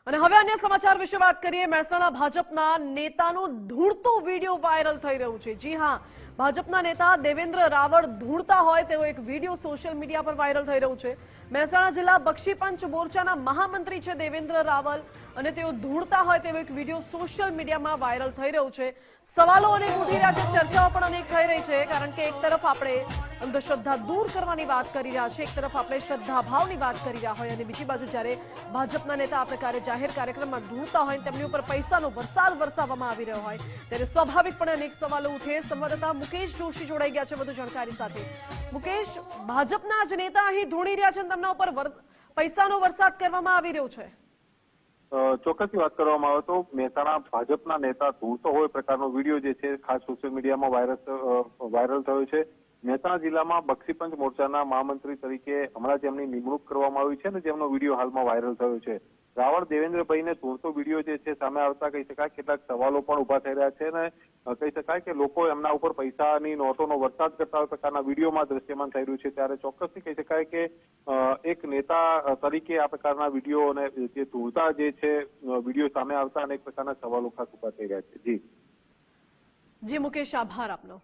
અને હવે અન્ય સમાચાર વિશે વાત કરીએ। મહેસાણા ભાજપના નેતાનો ધૂળતો વિડીયો વાયરલ થઈ રહ્યો છે। જી હા, ભાજપના નેતા દેવેન્દ્ર રાવળ ધૂળતા હોય તેવો એક વિડીયો સોશિયલ મીડિયા પર વાયરલ થઈ રહ્યો છે। મહેસાણા જિલ્લા બક્ષીપંચ મોરચાના મહામંત્રી છે દેવેન્દ્ર રાવલ અને તેઓ ધૂળતા હોય તેવો એક વિડીયો સોશિયલ મીડિયામાં વાયરલ થઈ રહ્યો છે। સવાલો અનેક ઉઠી રહ્યા છે, ચર્ચાઓ પણ અનેક થઈ રહી છે, કારણ કે એક તરફ આપણે અંધશ્રદ્ધા દૂર કરવાની વાત કરી રહ્યા છે, એક તરફ આપણે શ્રદ્ધાભાવની વાત કરી રહ્યા હોય અને બીજી બાજુ જ્યારે ભાજપના નેતા આ પ્રકારે જાહેર કાર્યક્રમમાં ધૂળતા હોય તેમની ઉપર પૈસાનો વરસાદ વરસાવવામાં આવી રહ્યો હોય ત્યારે સ્વાભાવિકપણે અનેક સવાલો ઉઠે। સંવાદદાતા મુકેશ જોશી જોડાઈ ગયા છે વધુ જાણકારી સાથે। મુકેશ, ભાજપના જ નેતા અહીં ધૂળી રહ્યા છે અને તેમના ઉપર પૈસાનો વરસાદ કરવામાં આવી રહ્યો છે। ચોક્કસથી વાત કરવામાં આવે તો મહેસાણા ભાજપના નેતા ધૂળતો હોય પ્રકારનો વિડીયો જે છે ખાસ સોશિયલ મીડિયામાં વાયરલ થયો છે। મહેસાણા જિલ્લામાં બક્ષીપંચ મોરચાના મહામંત્રી તરીકે હમણાં જ એમની નિમણૂક કરવામાં આવી છે અને જેમનો વિડીયો હાલમાં વાયરલ થયો છે। રાવળ દેવેન્દ્રભાઈને ધૂળતો વિડીયો જે છે સામે આવતા કહી શકાય કેટલાક સવાલો પણ ઉભા થઈ રહ્યા છે અને કહી શકાય કે લોકો એમના ઉપર પૈસાની નોટોનો વરસાદ કરતા પ્રકારના વિડીયોમાં દ્રશ્યમાન થઈ રહ્યું છે। ત્યારે ચોક્કસથી કહી શકાય કે એક નેતા તરીકે આ પ્રકારના વિડીયો અને જે ધૂળતા જે છે વિડીયો સામે આવતા અનેક પ્રકારના સવાલો ખાસ ઉભા થઈ રહ્યા છે। જી જી મુકેશ, આભાર આપનો।